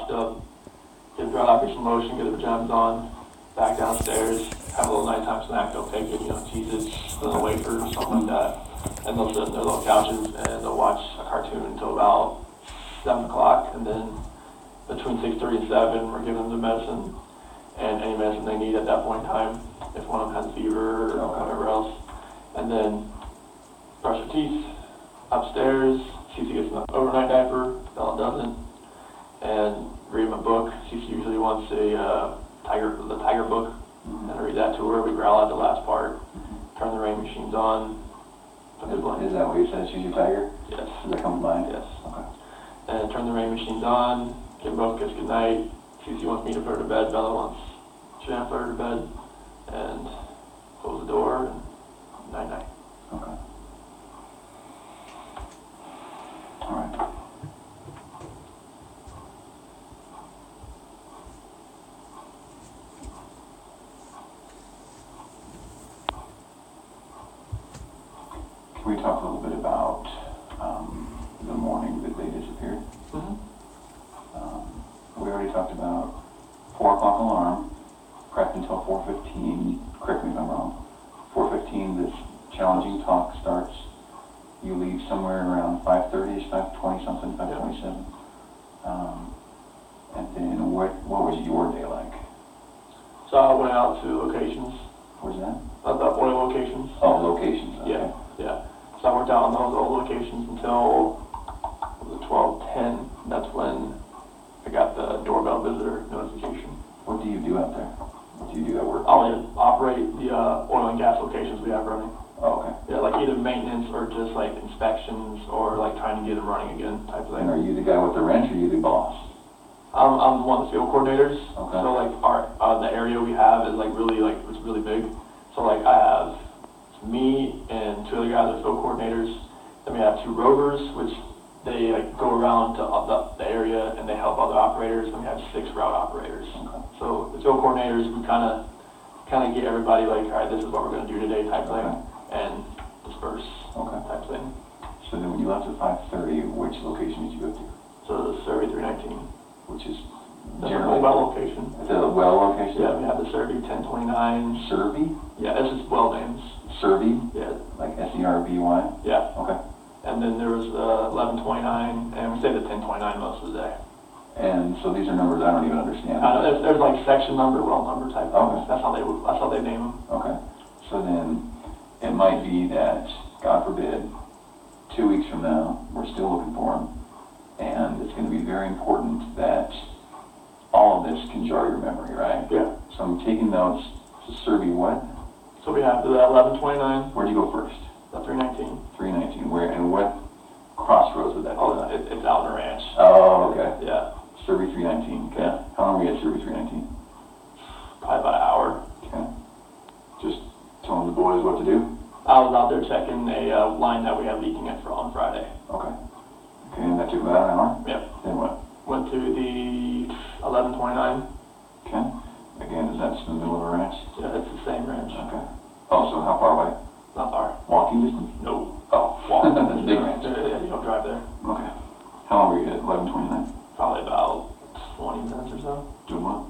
washed up, get dry application lotion, get their pajamas on, back downstairs, have a little nighttime snack. They'll take it, cheeses, little wafers, something like that. And they'll sit on their little couches and they'll watch a cartoon until about 7 o'clock. And then between 6:30 and 7, we're giving them the medicine and any medicine they need at that point in time, if one of them has fever or whatever else. And then brush their teeth upstairs, see if he gets an overnight diaper, Bella doesn't, and read him a book. She usually wants the tiger book, and I read that to her. We growl out the last part, turn the rain machines on. Is that what you said? She's your tiger? Yes. Does that come to mind? Yes. Okay. And turn the rain machines on, give them both a kiss goodnight. She wants me to put her to bed, Bella wants Shannon to put her to bed, and close the door, and night-night. Okay. All right. Can we talk a little bit about the morning that they disappeared? Mm-hmm. We already talked about 4 o'clock alarm, correct until 4:15. Correct me if I'm wrong. 4:15, this challenging talk starts. You leave somewhere around 5:30ish, 5:20 something, 5:27. And then what was your day like? So I went out to locations. Where's that? About oil locations. Oh, locations. Okay. Yeah. So I worked out on those old locations until 12:10. That's when I got the doorbell visitor notification. What do you do out there? What do you do at work? I'll operate the oil and gas locations we have running. Oh, okay. Yeah, like either maintenance or just like inspections or like trying to get them running again type of thing. And are you the guy with the wrench or are you the boss? I'm one of the field coordinators. Okay. So like the area we have is it's really big. So like I have me and 2 other guys are field coordinators. Then we have 2 rovers, which they like go around to the area and they help other operators. And we have 6 route operators. Okay. So the field coordinators, we kind of get everybody like, all right, this is what we're going to do today type thing, and disperse type thing. So then when you left at 5:30, which location did you go to? So the Survey 319, Which is the generally well location. Is it a well location? Yeah, we have the Survey 1029. Survey? Yeah, it's just well names. Survey? Yeah. Like SERVY? Yeah. Okay. And then there was 1129, and we say the 1029 most of the day. And so these are numbers I don't even understand. There's like section number, well number type things. Okay. That's how they name them. Okay. So then it might be that, God forbid, 2 weeks from now, we're still looking for them. And it's going to be very important that all of this can jar your memory, right? Yeah. So I'm taking notes. So Survey what? So we have the 1129, Where'd you go first? the 319. 319. Where and what crossroads would that be? Oh, it's out in the ranch. Oh, okay. Yeah. Survey 319. Okay. Yeah. How long were you at Survey 319? Probably about an hour. Okay. Just telling the boys what to do? I was out there checking a line that we had leaking it on Friday. Okay. Okay, and that took about an hour? Yep. Then what? Went to the 1129. Okay. Again, is that just in the middle of a ranch? Yeah, it's the same ranch. Okay. Oh, so how far away? Not far. Walking distance? No. Oh, Walking. that's a big ranch. Yeah, you don't drive there. Okay. How long were you at 1129? Probably about 20 minutes or so. Doing what?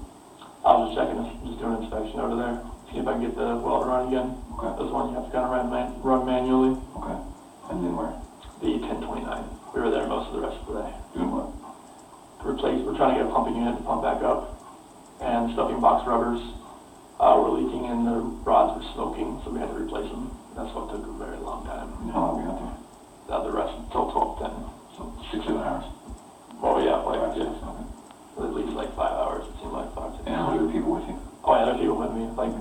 I was just doing an inspection over there. See if I can get the welder run again. Okay. Those ones you have to kind of run manually. Okay. And then where? The 1029. We were there most of the rest of the day. Doing what? We're trying to get a pumping unit to pump back up. And stuffing box rubbers were leaking and the rods were smoking, so we had to replace them. That's what took a very long time. And how long were you out there? The rest until 12:10. So 6 7 hours? Oh yeah, like Okay. at least like 5 hours. It seemed like 5 6 And how many people with you? Oh yeah, there are people with me. Like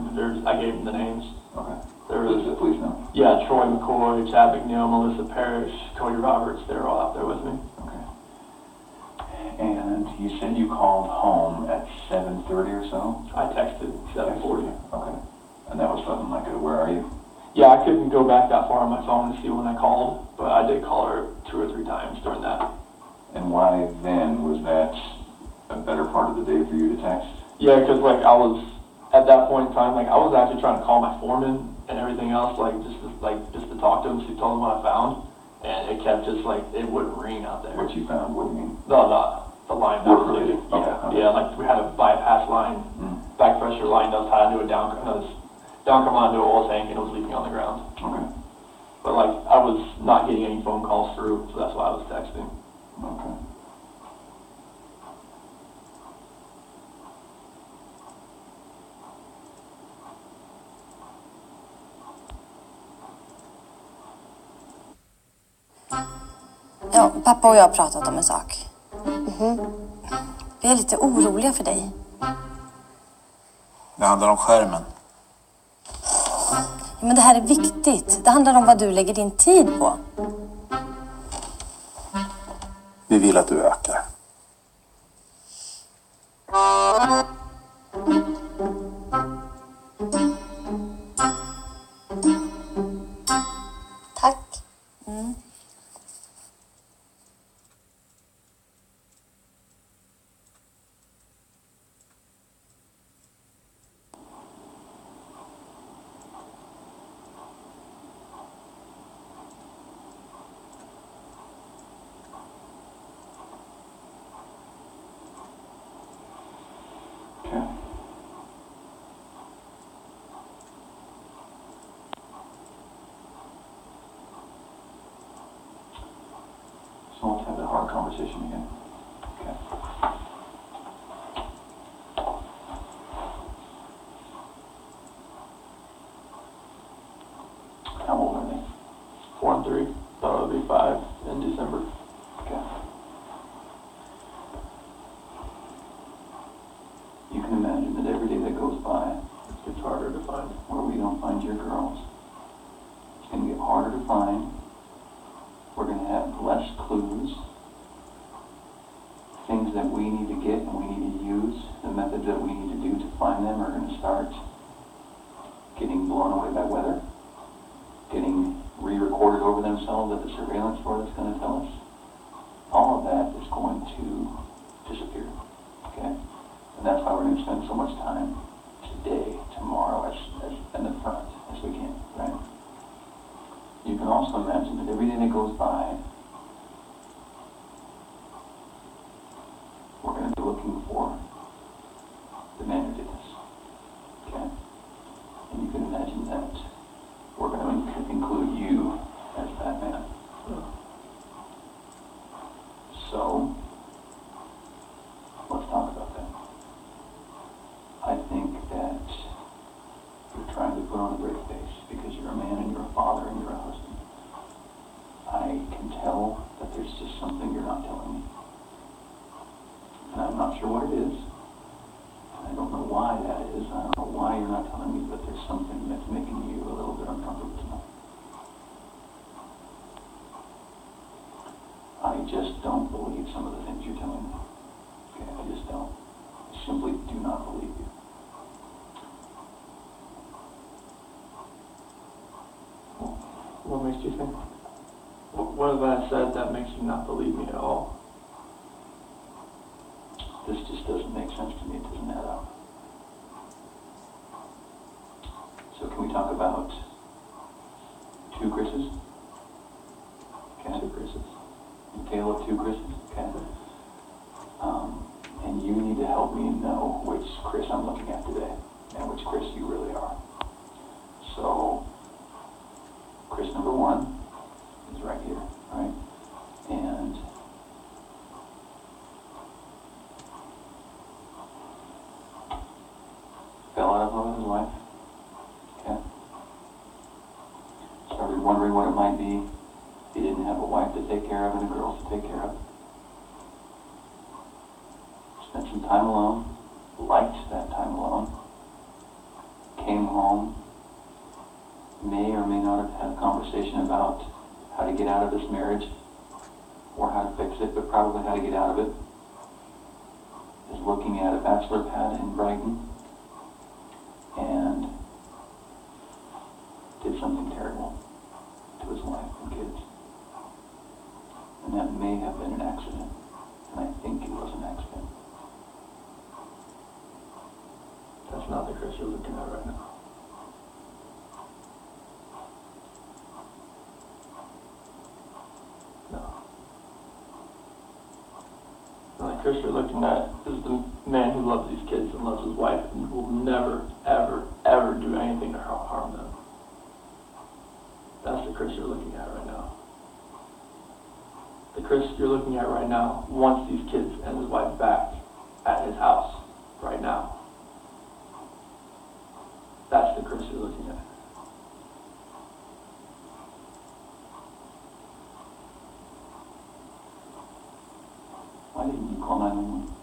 I gave them the names. Okay. There Does was the police know? Yeah, Troy McCoy, Chad McNeil, Melissa Parrish, Cody Roberts. They were all out there with me. Okay. And you said you called home at 7:30 or so? I texted 7:40. Okay. And that was something like, where are you? Yeah, I couldn't go back that far on my phone to see when I called, but I did call her 2 or 3 times during that. And why then? Was that a better part of the day for you to text? Yeah, because like I was at that point in time, like I was actually trying to call my foreman and everything else, just to talk to him, to tell him what I found, and it kept just like it wouldn't ring out there. What you found, what do you mean? The the line that was leaking. Okay. Yeah, like we had a bypass line, back pressure line that was tied into a downcomer line into an oil tank, and it was leaking on the ground. Okay. But like, I was not getting any phone calls through, so that's why I was texting. Okay. Ja, pappa och jag har pratat om en sak. Vi är lite oroliga för dig. Det handlar om skärmen. Ja, men det här är viktigt. Det handlar om vad du lägger din tid på. Vi vill att du ökar. Tack. Okay. So let's have that hard conversation again. Okay. How old are they? 4 and 3. Thought it would be 5 in December. Okay. You can imagine that every day that goes by It gets harder to find. where we don't find your girls, it's going to get harder to find. We're going to have less clues. Things that we need to get and we need to use, the methods that we need to do to find them are going to start getting blown away by weather, getting re-recorded over themselves that the surveillance board is going to tell us. All of that is going to disappear. Okay? And that's why we're going to spend so much time today, tomorrow, as in the front as we can, right? You can also imagine that every day that goes by, we're going to be looking for the man who did this. Okay? And you can imagine that we're going to include you as that man. So, let's talk about that. I think that you're trying to put on a brave face because you're a man and you're a father and you're a husband. I can tell that there's just something you're not telling me. And I'm not sure what it is. I don't know why that is. I don't know why you're not telling me, but there's something that's making you a little bit uncomfortable tonight. I just don't believe some of the things you're telling me. Okay, I just don't. I simply do not believe you. What makes you think? What have I said that makes you not believe me at all? This just doesn't make sense to me. It doesn't add up. So can we talk about 2 Chris's? Okay. 2 Chris's. A tale of 2 Chris's? Okay. And you need to help me know which Chris I'm looking at today and which Chris you really are. So, Chris number 1 is right here, right? And fell out of love with his wife. Okay. Started wondering what it might be. He didn't have a wife to take care of and a girl to take care of. Spent some time alone. Liked that time alone. Came home. May or may not have had a conversation about how to get out of this marriage or how to fix it, but probably how to get out of it. Is looking at a bachelor pad in Brighton and did something terrible to his wife and kids. And that may have been an accident. And I think it was an accident. That's not the Chris you're looking at right now. No. The Chris Chris you're looking at is the man who loves these kids and loves his wife and will never, ever, ever do anything to harm them. That's the Chris you're looking at right now. The Chris you're looking at right now wants these kids and his wife back at his house right now. That's the Chris you're looking at. Why didn't you call 911?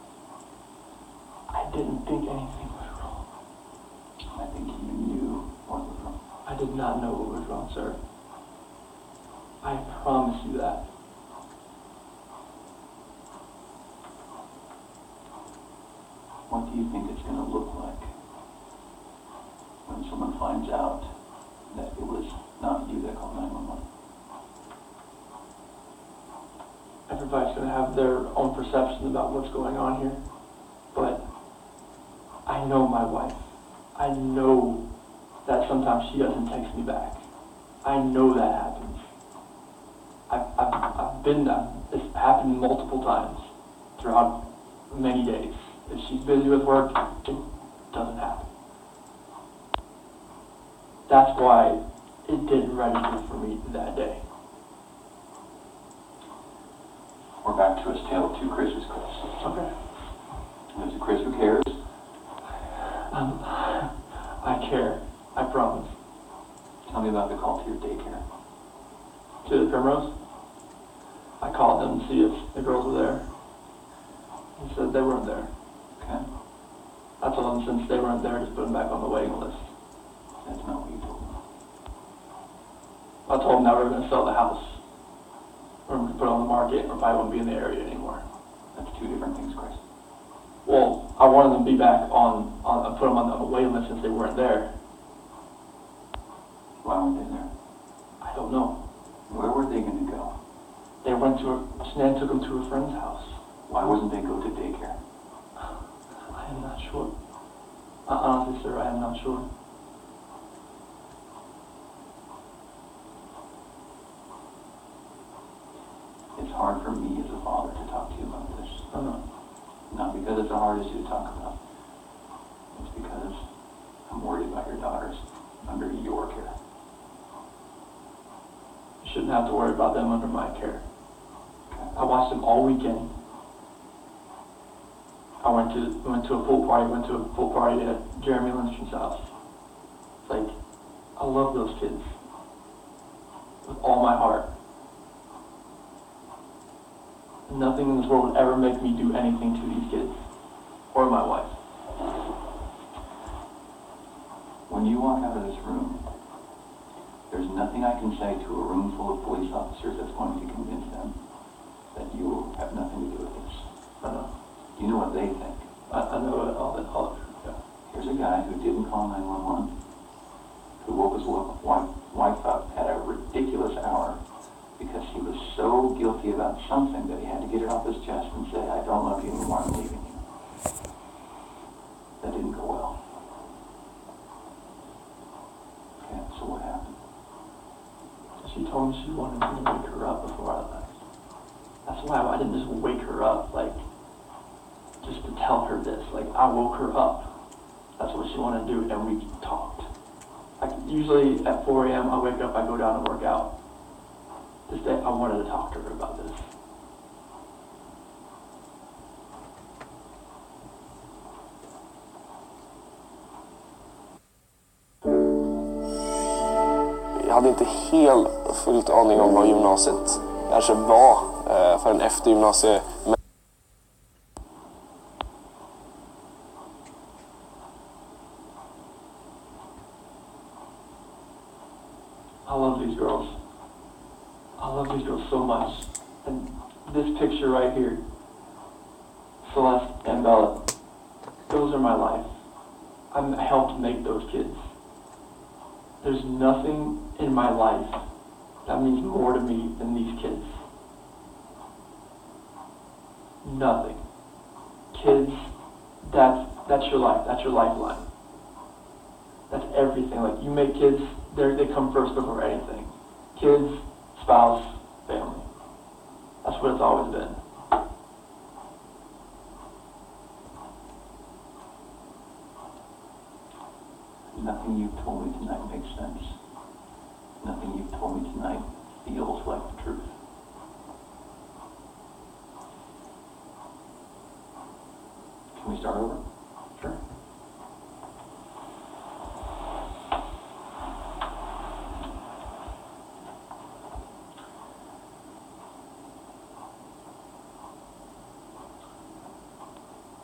I didn't think anything was wrong. I think you knew what was wrong. I did not know what was wrong, sir. I promise you that. What do you think it's going to look like when someone finds out that it was not you that called 911? Everybody's going to have their own perceptions about what's going on here. But I know my wife. I know that sometimes she doesn't text me back. I know that happens. I've been there. It's happened multiple times throughout many days. If she's busy with work, it doesn't happen. That's why it didn't register for me that day. We're back to a tale of two Chris's, Chris. Okay. There's a Chris who cares. I care. I promise. Tell me about the call to your daycare. To the Primrose, I called them to see if the girls were there. He said they weren't there. Okay? I told them since they weren't there, just put them back on the waiting list. That's not what you told me. I told them that we were going to sell the house. We're going to put it on the market, and we probably won't be in the area anymore. That's two different things, Chris. Well, I wanted them to be back I put them on the waiting list since they weren't there. Why weren't they there? I don't know. Where were they going to go? They went Snan took them to a friend's house. Why wasn't they go to daycare? I am not sure. Honestly, sir, I am not sure. It's hard for me as a father to talk to you about this. Not because it's the hardest issue to talk about. It's because I'm worried about your daughters under your care. You shouldn't have to worry about them under my care. Okay? I watched them all weekend. I went to a pool party at Jeremy Lindstrom's house. It's like, I love those kids with all my heart. Nothing in this world would ever make me do anything to these kids or my wife. When you walk out of this room, there's nothing I can say to a room full of police officers that's going to convince them that you have nothing to do with this. I know. You know what they think. I know it all. Yeah. Here's a guy who didn't call 911, who woke his wife up at a ridiculous hour because he was so guilty about something that he had to get it off his chest and say, I don't love you anymore, I'm leaving you. That didn't go well. Okay, so what happened? She told me she wanted me to wake her up before I left. That's why I didn't just wake her up, like, just to tell her this. Like, I woke her up. That's what she wanted to do, and we talked. Like, usually at 4 a.m., I wake up, I go down and work out. This day, I wanted to talk to her about this. Jag hade inte helt fullt aning om vad gymnasiet kanske var förrän efter gymnasiet. I love these girls. I love these girls so much. And this picture right here, Celeste and Bella, those are my life. I helped make those kids. There's nothing in my life that means more to me than these kids. Nothing. Kids, that's your life. That's your lifeline. That's everything. Like, you make kids, they come first before anything. Kids, spouse, family. That's what it's always been. nothing you've told me tonight makes sense. Nothing you've told me tonight feels like the truth. Can we start over? Sure.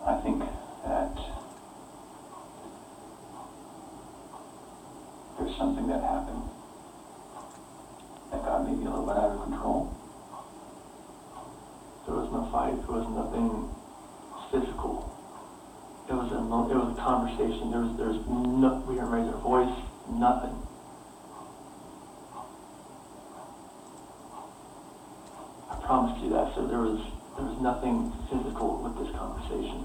I think that there's something that happened that got maybe a little bit out of control. There was no fight. There was nothing physical. It was a conversation. There's no, we didn't raise our voice. Nothing. I promised you that. So there was nothing physical with this conversation.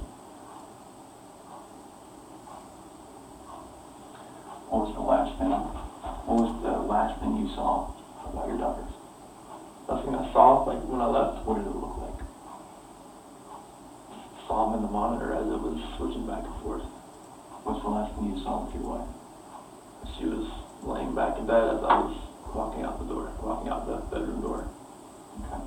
What was the last thing you saw about your daughters? Last thing I saw, like when I left, What did it look like? saw him in the monitor as it was switching back and forth. What's the last thing you saw with your wife? She was laying back in bed as I was walking out the bedroom door. Okay.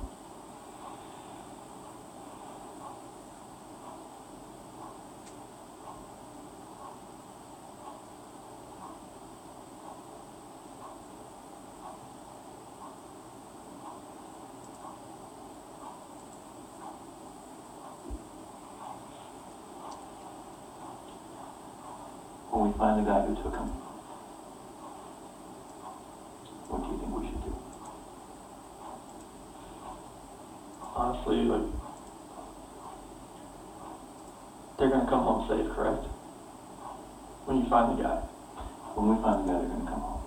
When we find the guy who took him, what do you think we should do? Honestly, like, they're gonna come home safe, correct? When you find the guy. When we find the guy, they're going to come home.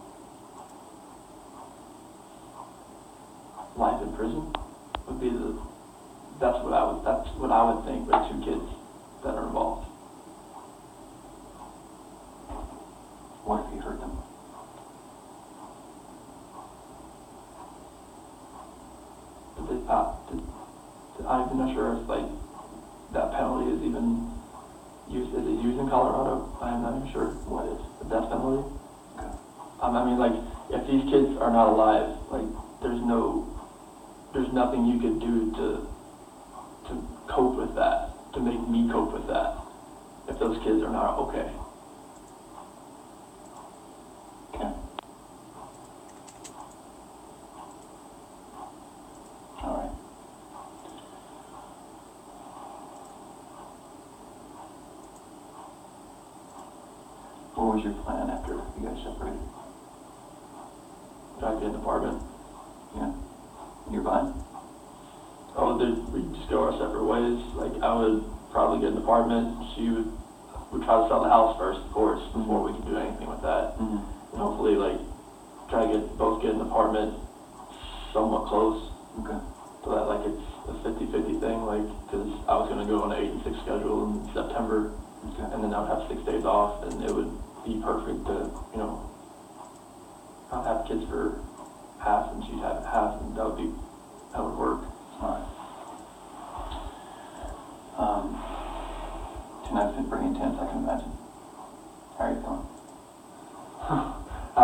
Life in prison would be that's what I would think with 2 kids that are involved. What if he hurt them? I'm not sure if like that penalty is even used. Is it used in Colorado? I'm not even sure what is the death penalty. Okay. I mean, like, if these kids are not alive, like, there's nothing you could do to cope with that, to make me cope with that, if those kids are not okay. Okay. All right. What was your plan after you guys separated? Try to get an apartment. Yeah. Nearby? Oh, we'd just go our separate ways. Like, I would probably get an apartment. She would try to sell the house first, of course, before we could do anything with that. Mm-hmm. And hopefully, like, try to both get an apartment somewhat close. Okay. So that, like, it's a 50-50 thing, like, because I was going to go on an 8 and 6 schedule in September, Okay. and then I would have 6 days off, and it would be perfect to, I'd have kids for half, and she'd have half, and that would work. All right. Tonight's been pretty intense, I can imagine. How are you feeling? I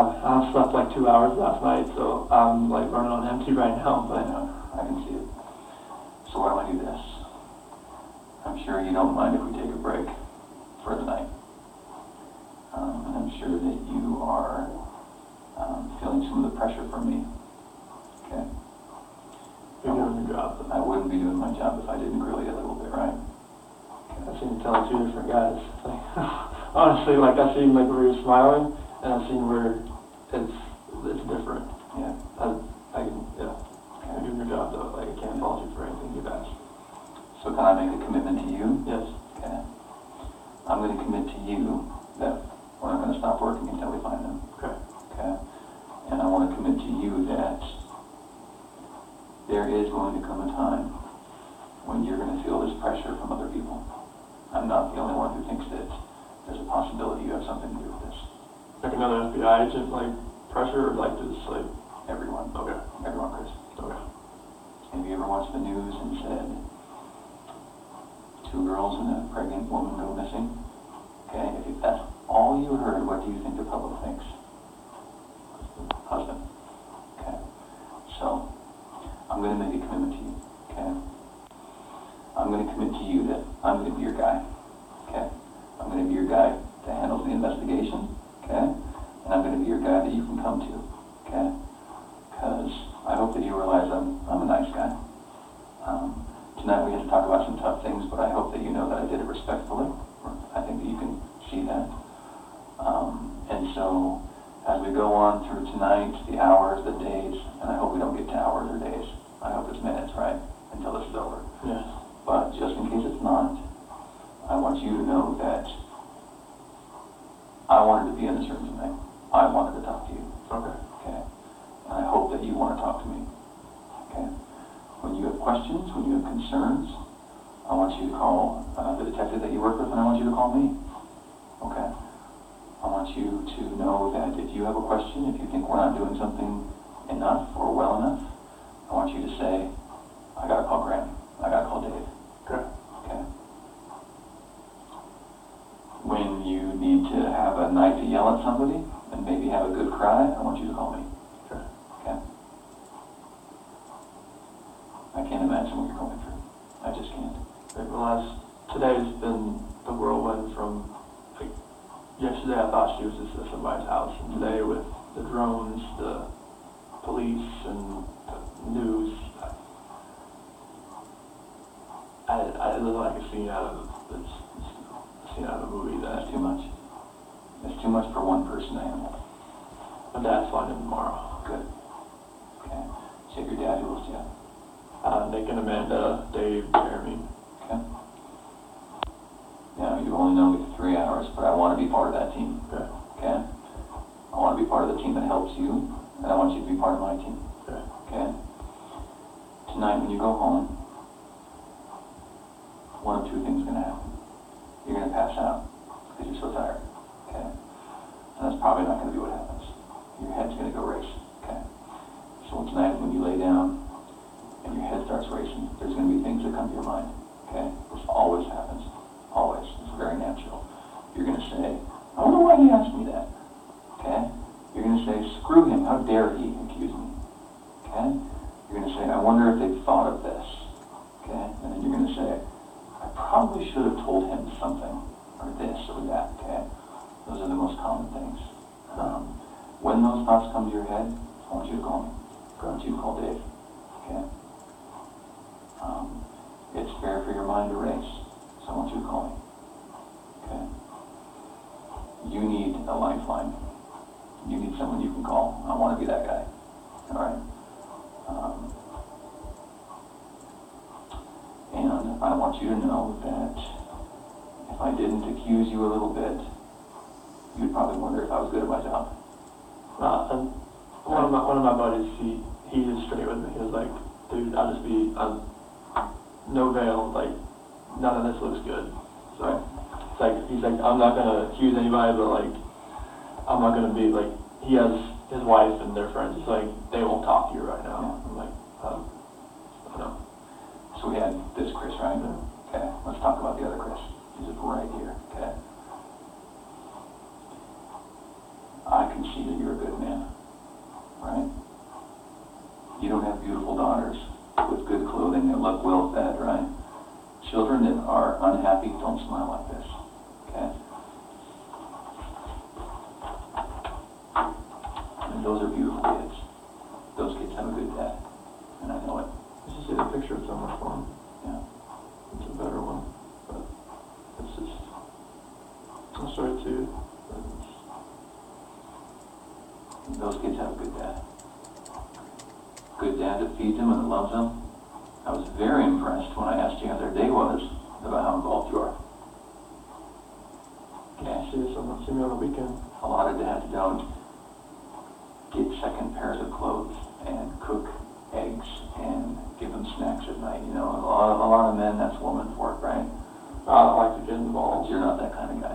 slept like 2 hours last night, so I'm like running on empty right now, I but know, I can see it. So why don't I do this? I'm sure you don't mind if we take a break for the night. And I'm sure that you are feeling some of the pressure from me. Okay? you're doing your job. I wouldn't be doing my job if I didn't grill you a little bit, right? I've seen you telling 2 different guys. Like, honestly, like, I've seen like where you're smiling, and I've seen where it's different. Yeah. You're doing your job though. Like, I can't fault you for anything you've asked. So can I make a commitment to you? Yes. Okay. I'm going to commit to you that we're not going to stop working until we find them. Okay. Okay? And I want to commit to you that there is going to come a time when you're going to feel this pressure from other people. I'm not the only one who thinks that there's a possibility you have something to do with this. Like another FBI agent, like pressure, or like just like Everyone. okay. Everyone, Chris. Okay. Have you ever watched the news and said 2 girls and a pregnant woman go missing? Okay, if that's all you heard, what do you think the to be your guy, okay? I'm going to be your guy that handles the investigation, okay? And I'm going to be your guy that you can come to, okay? Because I hope that you realize I'm a nice guy. Tonight we had to talk about some tough things, but I hope that you know that I did it respectfully. I think that you can see that. And so, as we go on through tonight, the hours, the days, and I hope we don't get to hours or days. I hope it's minutes, right? Until this is over. Yes. But just in case it's not, I want you to know that I wanted to be in this room tonight. I wanted to talk to you. Okay. Okay? And I hope that you want to talk to me. Okay? When you have questions, when you have concerns, I want you to call the detective that you work with, and I want you to call me. Okay? I want you to know that if you have a question, if you think we're not doing something enough or well enough, I want you to say, I gotta call Graham. I gotta call Dave. Okay. Okay? When you need to have a night to yell at somebody and maybe have a good cry, I want you to call me. Okay. Okay? I can't imagine what you're going through. I just can't. Today's been the whirlwind from, like, yesterday I thought she was just at somebody's house, and today with the drones, the police, and the news, I look like a scene out of a movie. That's too much. It's too much for one person to handle. My dad's flying in tomorrow. Good. Okay. So your dad, who else do you have? Nick and Amanda, Dave, Jeremy. Okay. Now, you only know me for 3 hours, but I want to be part of that team. Okay. Okay? I want to be part of the team that helps you, and I want you to be part of my team. Okay. Okay? Tonight, when you go home, one of two things is going to happen. You're going to pass out because you're so tired. Okay? And that's probably not going to be what happens. Your head's going to go race. Okay? So tonight, when you lay down and your head starts racing, there's going to be things that come to your mind. Okay? This always happens. Always. It's very natural. You're going to say, I wonder why he asked me that. Okay? You're going to say, screw him. How dare he accuse me? Okay? You're going to say, I wonder if they thought of this. Okay? And then you're going to say, I probably should have told him something, or this, or that. Okay? Those are the most common things. When those thoughts come to your head, I want you to call me. I want you to call Dave. Okay? It's fair for your mind to race, so I want you to call me. Okay? You need a lifeline. You need someone you can call. I want to be that guy. All right? And I want you to know that if I didn't accuse you a little bit, you'd probably wonder if I was good at my job. And one of my buddies, he was straight with me. He was like, dude, no veil, like, none of this looks good. So, it's like, he's like, I'm not gonna accuse anybody, but like, I'm not gonna be like, he has his wife and their friends. It's like, they won't talk to you right now. Yeah. I'm like, no. So we had this Chris, right? Okay, let's talk about the other Chris. He's right here, okay? I can see that you're a good man, right? You don't have beautiful daughters with good clothing that look well fed, right? Children that are unhappy don't smile like this, okay? And those are beautiful kids. Those kids have a good dad, and I know it. Let's just see the picture of someone for him. Yeah. It's a better one, but it's just, I'll show it to you. Those kids have a good dad. Good dad that feeds them and that loves them. I was very impressed when I asked you how their day was about how involved you are. Okay? See me on the weekend. A lot of dads don't get second pairs of clothes and cook eggs and give them snacks at night. You know, a lot of men, that's woman's work, right? I don't like to get involved. You're not that kind of guy.